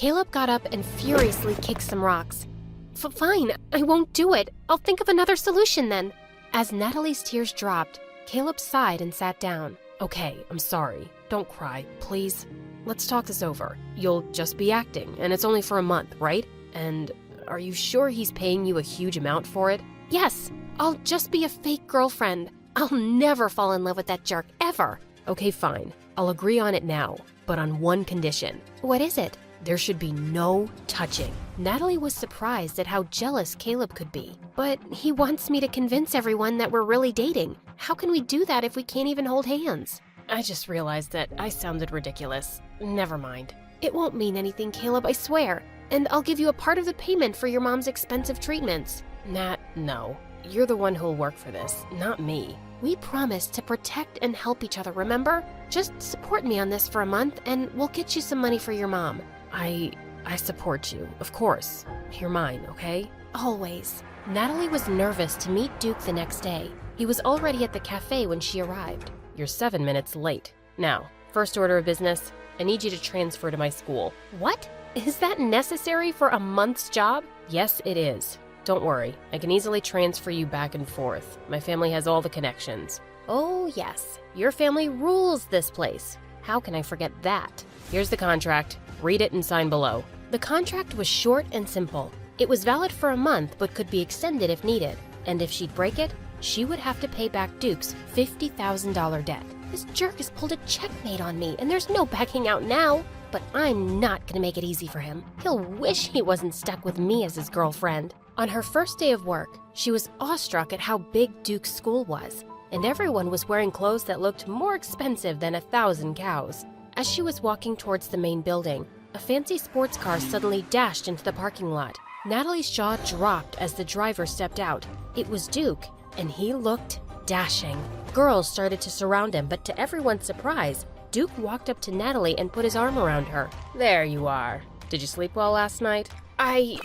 Caleb got up and furiously kicked some rocks. Fine, I won't do it. I'll think of another solution then. As Natalie's tears dropped, Caleb sighed and sat down. Okay, I'm sorry. Don't cry, please. Let's talk this over. You'll just be acting, and it's only for a month, right? And are you sure he's paying you a huge amount for it? Yes, I'll just be a fake girlfriend. I'll never fall in love with that jerk, ever. Okay, fine. I'll agree on it now, but on one condition. What is it? There should be no touching. Natalie was surprised at how jealous Caleb could be. But he wants me to convince everyone that we're really dating. How can we do that if we can't even hold hands? I just realized that I sounded ridiculous. Never mind. It won't mean anything, Caleb, I swear. And I'll give you a part of the payment for your mom's expensive treatments. Nat, no. You're the one who'll work for this, not me. We promised to protect and help each other, remember? Just support me on this for a month and we'll get you some money for your mom. I support you, of course. You're mine, okay? Always. Natalie was nervous to meet Duke the next day. He was already at the cafe when she arrived. You're 7 minutes late. Now, first order of business, I need you to transfer to my school. What? Is that necessary for a month's job? Yes, it is. Don't worry, I can easily transfer you back and forth. My family has all the connections. Oh yes, your family rules this place. How can I forget that? Here's the contract. Read it and sign below. The contract was short and simple. It was valid for a month but could be extended if needed. And if she'd break it, she would have to pay back Duke's $50,000 debt. This jerk has pulled a checkmate on me and there's no backing out now. But I'm not gonna make it easy for him. He'll wish he wasn't stuck with me as his girlfriend. On her first day of work, she was awestruck at how big Duke's school was, and everyone was wearing clothes that looked more expensive than 1,000 cows. As she was walking towards the main building, a fancy sports car suddenly dashed into the parking lot. Natalie's jaw dropped as the driver stepped out. It was Duke, and he looked dashing. Girls started to surround him, but to everyone's surprise, Duke walked up to Natalie and put his arm around her. There you are. Did you sleep well last night? I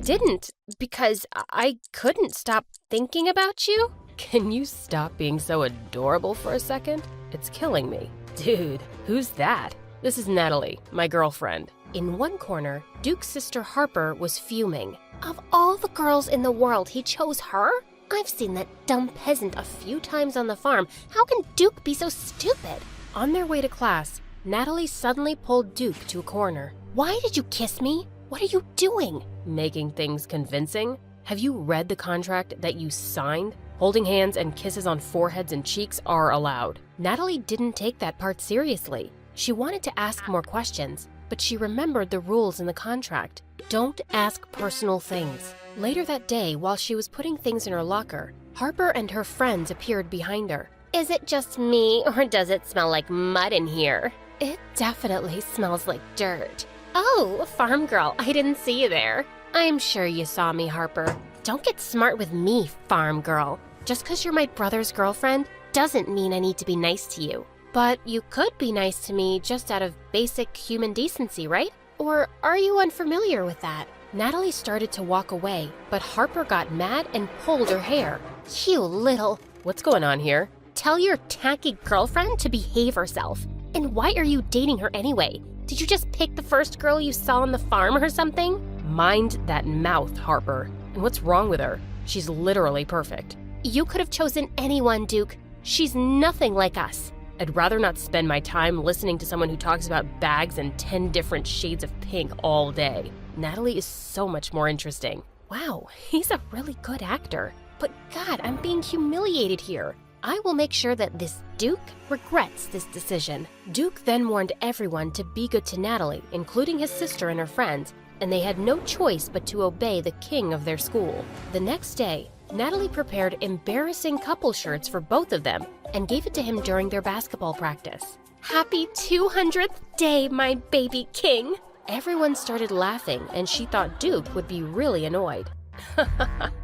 didn't, because I couldn't stop thinking about you. Can you stop being so adorable for a second? It's killing me. Dude, who's that? This is Natalie, my girlfriend. In one corner, Duke's sister Harper was fuming. Of all the girls in the world, he chose her? I've seen that dumb peasant a few times on the farm. How can Duke be so stupid? On their way to class, Natalie suddenly pulled Duke to a corner. Why did you kiss me? What are you doing? Making things convincing? Have you read the contract that you signed? Holding hands and kisses on foreheads and cheeks are allowed. Natalie didn't take that part seriously. She wanted to ask more questions, but she remembered the rules in the contract. Don't ask personal things. Later that day, while she was putting things in her locker, Harper and her friends appeared behind her. Is it just me, or does it smell like mud in here? It definitely smells like dirt. Oh, farm girl, I didn't see you there. I'm sure you saw me, Harper. Don't get smart with me, farm girl. Just because you're my brother's girlfriend doesn't mean I need to be nice to you. But you could be nice to me just out of basic human decency, right? Or are you unfamiliar with that? Natalie started to walk away, but Harper got mad and pulled her hair. You little... What's going on here? Tell your tacky girlfriend to behave herself. And why are you dating her anyway? Did you just pick the first girl you saw on the farm or something? Mind that mouth, Harper. And what's wrong with her? She's literally perfect. You could have chosen anyone, Duke. She's nothing like us. I'd rather not spend my time listening to someone who talks about bags and 10 different shades of pink all day. Natalie is so much more interesting. Wow, he's a really good actor. But God, I'm being humiliated here. I will make sure that this Duke regrets this decision. Duke then warned everyone to be good to Natalie, including his sister and her friends, and they had no choice but to obey the king of their school. The next day, Natalie prepared embarrassing couple shirts for both of them and gave it to him during their basketball practice. Happy 200th day, my baby king! Everyone started laughing, and she thought Duke would be really annoyed.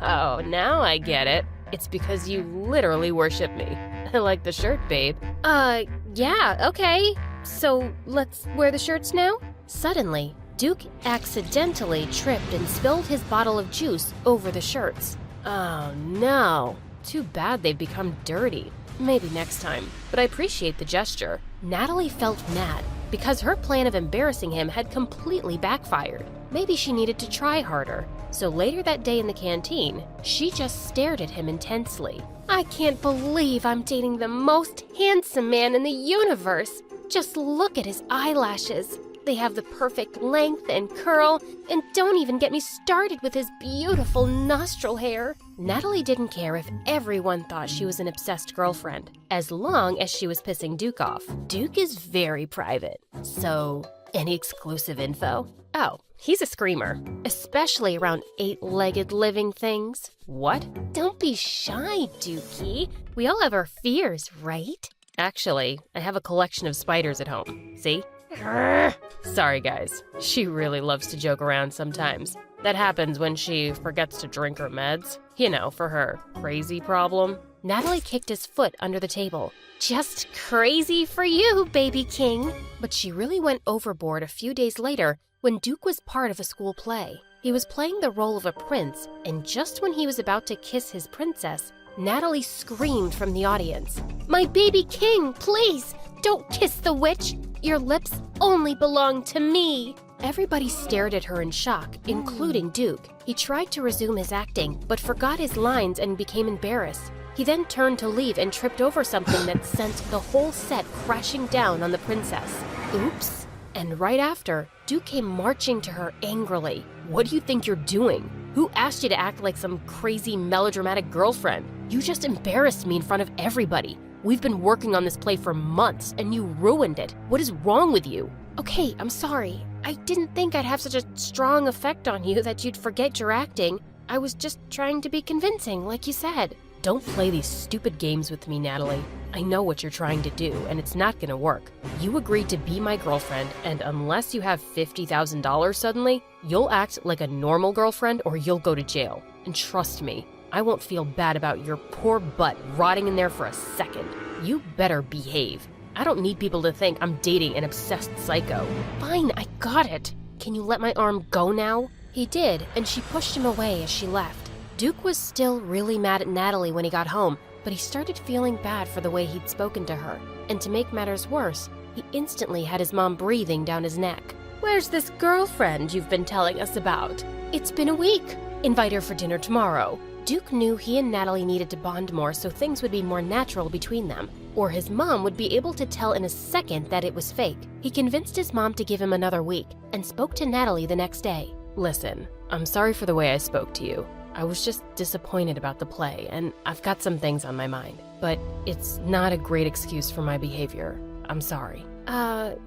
Oh, now I get it. It's because you literally worship me. I like the shirt, babe. Yeah, okay. So let's wear the shirts now? Suddenly, Duke accidentally tripped and spilled his bottle of juice over the shirts. Oh no. Too bad they've become dirty. Maybe next time, but I appreciate the gesture. Natalie felt mad, because her plan of embarrassing him had completely backfired. Maybe she needed to try harder. So later that day in the canteen, she just stared at him intensely. I can't believe I'm dating the most handsome man in the universe. Just look at his eyelashes. They have the perfect length and curl, and don't even get me started with his beautiful nostril hair. Natalie didn't care if everyone thought she was an obsessed girlfriend, as long as she was pissing Duke off. Duke is very private. So, any exclusive info? Oh, he's a screamer, especially around 8-legged living things. What? Don't be shy, Dookie. We all have our fears, right? Actually, I have a collection of spiders at home. See? Sorry, guys. She really loves to joke around sometimes. That happens when she forgets to drink her meds. You know, for her crazy problem. Natalie kicked his foot under the table. Just crazy for you, baby king. But she really went overboard a few days later when Duke was part of a school play. He was playing the role of a prince, and just when he was about to kiss his princess, Natalie screamed from the audience, "My baby king, please, don't kiss the witch! Your lips only belong to me!" Everybody stared at her in shock, including Duke. He tried to resume his acting, but forgot his lines and became embarrassed. He then turned to leave and tripped over something that sent the whole set crashing down on the princess. Oops. And right after, Duke came marching to her angrily. "What do you think you're doing? Who asked you to act like some crazy melodramatic girlfriend? You just embarrassed me in front of everybody. We've been working on this play for months, and you ruined it. What is wrong with you?" Okay, I'm sorry. I didn't think I'd have such a strong effect on you that you'd forget your acting. I was just trying to be convincing, like you said. Don't play these stupid games with me, Natalie. I know what you're trying to do, and it's not gonna work. You agreed to be my girlfriend, and unless you have $50,000 suddenly, you'll act like a normal girlfriend or you'll go to jail. And trust me, I won't feel bad about your poor butt rotting in there for a second. You better behave. I don't need people to think I'm dating an obsessed psycho. Fine, I got it. Can you let my arm go now? He did, and she pushed him away as she left. Duke was still really mad at Natalie when he got home, but he started feeling bad for the way he'd spoken to her. And to make matters worse, he instantly had his mom breathing down his neck. "Where's this girlfriend you've been telling us about? It's been a week. Invite her for dinner tomorrow." Duke knew he and Natalie needed to bond more so things would be more natural between them, or his mom would be able to tell in a second that it was fake. He convinced his mom to give him another week and spoke to Natalie the next day. "Listen, I'm sorry for the way I spoke to you. I was just disappointed about the play, and I've got some things on my mind. But it's not a great excuse for my behavior. I'm sorry."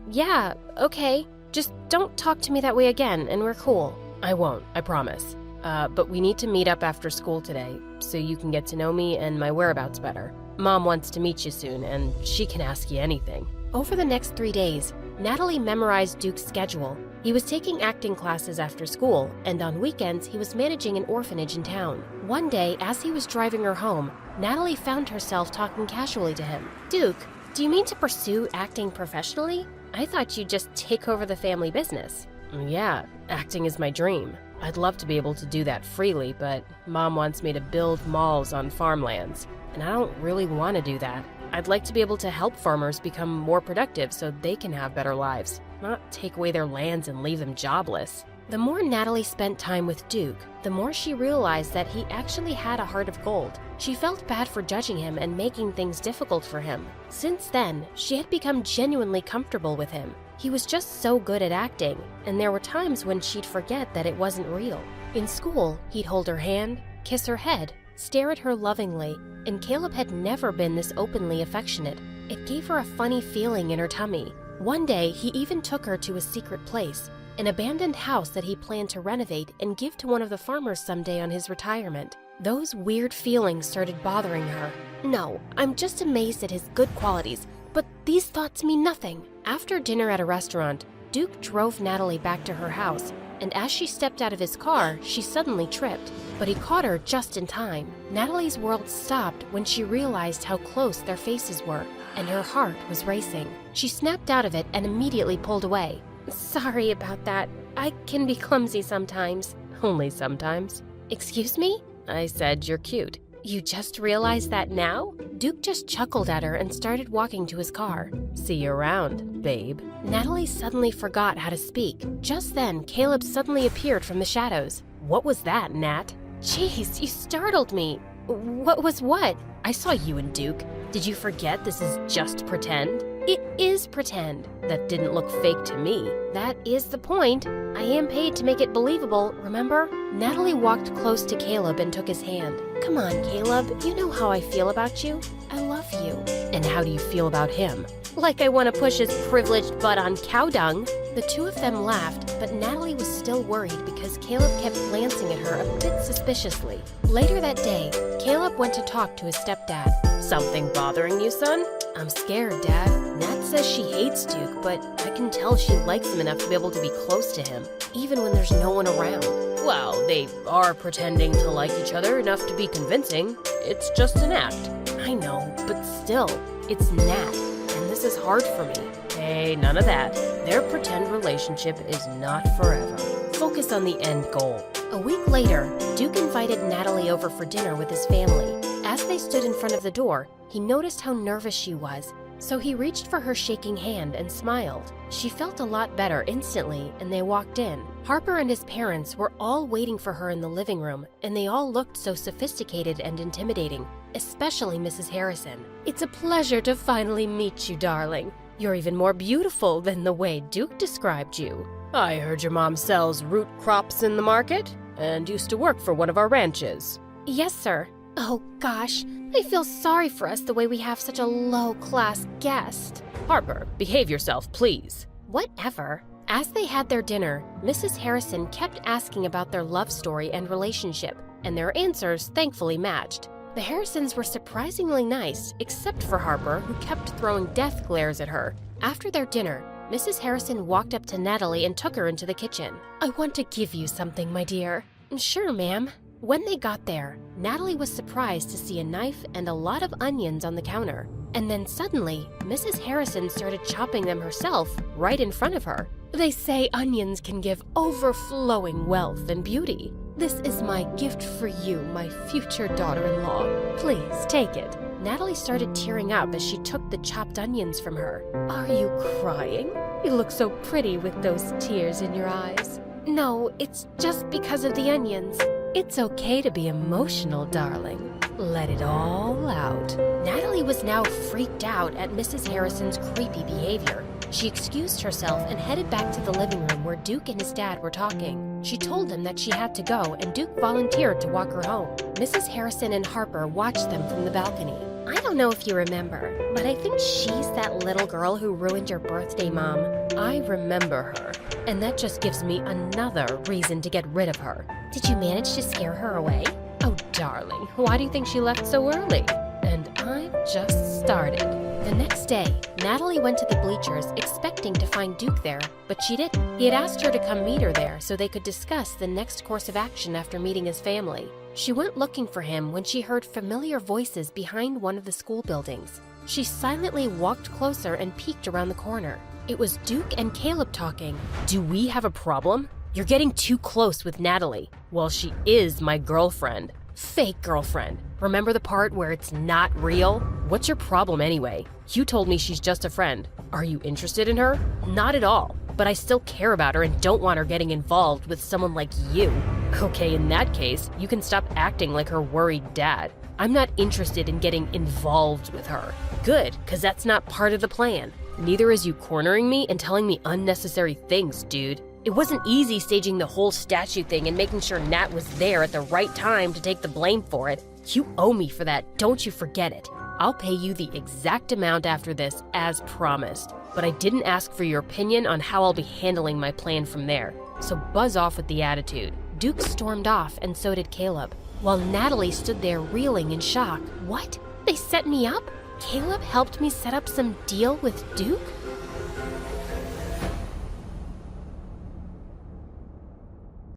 Yeah, okay. Just don't talk to me that way again, and we're cool." "I won't, I promise. But we need to meet up after school today, so you can get to know me and my whereabouts better. Mom wants to meet you soon, and she can ask you anything." Over the next 3 days, Natalie memorized Duke's schedule. He was taking acting classes after school, and on weekends he was managing an orphanage in town. One day, as he was driving her home, Natalie found herself talking casually to him. "Duke, do you mean to pursue acting professionally? I thought you'd just take over the family business." "Yeah, acting is my dream. I'd love to be able to do that freely, but Mom wants me to build malls on farmlands, and I don't really want to do that. I'd like to be able to help farmers become more productive so they can have better lives, not take away their lands and leave them jobless." The more Natalie spent time with Duke, the more she realized that he actually had a heart of gold. She felt bad for judging him and making things difficult for him. Since then, she had become genuinely comfortable with him. He was just so good at acting, and there were times when she'd forget that it wasn't real. In school, he'd hold her hand, kiss her head, stare at her lovingly, and Caleb had never been this openly affectionate. It gave her a funny feeling in her tummy. One day, he even took her to a secret place, an abandoned house that he planned to renovate and give to one of the farmers someday on his retirement. Those weird feelings started bothering her. "No, I'm just amazed at his good qualities, but these thoughts mean nothing." After dinner at a restaurant, Duke drove Natalie back to her house, and as she stepped out of his car, she suddenly tripped. But he caught her just in time. Natalie's world stopped when she realized how close their faces were, and her heart was racing. She snapped out of it and immediately pulled away. "Sorry about that. I can be clumsy sometimes." "Only sometimes." "Excuse me?" "I said you're cute." You just realized that now? Duke just chuckled at her and started walking to his car. See you around, babe. Natalie suddenly forgot how to speak. Just then, Caleb suddenly appeared from the shadows. What was that, Nat? Jeez, you startled me. What was what? I saw you and Duke. Did you forget this is just pretend? It is pretend. That didn't look fake to me. That is the point. I am paid to make it believable, remember? Natalie walked close to Caleb and took his hand. Come on, Caleb. You know how I feel about you. I love you. And how do you feel about him? Like I want to push his privileged butt on cow dung. The two of them laughed, but Natalie was still worried because Caleb kept glancing at her a bit suspiciously. Later that day, Caleb went to talk to his stepdad. Something bothering you, son? I'm scared, Dad. Nat says she hates Duke, but I can tell she likes him enough to be able to be close to him, even when there's no one around. Well, they are pretending to like each other enough to be convincing. It's just an act. I know, but still, it's Nat, and this is hard for me. Hey, none of that. Their pretend relationship is not forever. Focus on the end goal. A week later, Duke invited Natalie over for dinner with his family. As they stood in front of the door, he noticed how nervous she was, so he reached for her shaking hand and smiled. She felt a lot better instantly, and they walked in. Harper and his parents were all waiting for her in the living room, and they all looked so sophisticated and intimidating, especially Mrs. Harrison. It's a pleasure to finally meet you, darling. You're even more beautiful than the way Duke described you. I heard your mom sells root crops in the market and used to work for one of our ranches. Yes, sir. Oh, gosh. I feel sorry for us the way we have such a low-class guest. Harper, behave yourself, please. Whatever. As they had their dinner, Mrs. Harrison kept asking about their love story and relationship, and their answers thankfully matched. The Harrisons were surprisingly nice, except for Harper, who kept throwing death glares at her. After their dinner, Mrs. Harrison walked up to Natalie and took her into the kitchen. I want to give you something, my dear. Sure, ma'am. When they got there, Natalie was surprised to see a knife and a lot of onions on the counter. And then suddenly, Mrs. Harrison started chopping them herself right in front of her. They say onions can give overflowing wealth and beauty. This is my gift for you, my future daughter-in-law. Please take it. Natalie started tearing up as she took the chopped onions from her. Are you crying? You look so pretty with those tears in your eyes. No, it's just because of the onions. It's okay to be emotional, darling. Let it all out. Natalie was now freaked out at Mrs. Harrison's creepy behavior. She excused herself and headed back to the living room where Duke and his dad were talking. She told them that she had to go, and Duke volunteered to walk her home. Mrs. Harrison and Harper watched them from the balcony. I don't know if you remember, but I think she's that little girl who ruined your birthday, Mom. I remember her, and that just gives me another reason to get rid of her. Did you manage to scare her away? Oh, darling, why do you think she left so early? And I've just started. The next day, Natalie went to the bleachers expecting to find Duke there, but she didn't. He had asked her to come meet her there so they could discuss the next course of action after meeting his family. She went looking for him when she heard familiar voices behind one of the school buildings. She silently walked closer and peeked around the corner. It was Duke and Caleb talking. Do we have a problem? You're getting too close with Natalie. Well, she is my girlfriend. Fake girlfriend. Remember the part where it's not real? What's your problem anyway? You told me she's just a friend. Are you interested in her? Not at all. But I still care about her and don't want her getting involved with someone like you. Okay, in that case, you can stop acting like her worried dad. I'm not interested in getting involved with her. Good, because that's not part of the plan. Neither is you cornering me and telling me unnecessary things, dude. It wasn't easy staging the whole statue thing and making sure Nat was there at the right time to take the blame for it. You owe me for that, don't you forget it. I'll pay you the exact amount after this, as promised. But I didn't ask for your opinion on how I'll be handling my plan from there. So buzz off with the attitude. Duke stormed off, and so did Caleb, while Natalie stood there reeling in shock. What? They set me up? Caleb helped me set up some deal with Duke?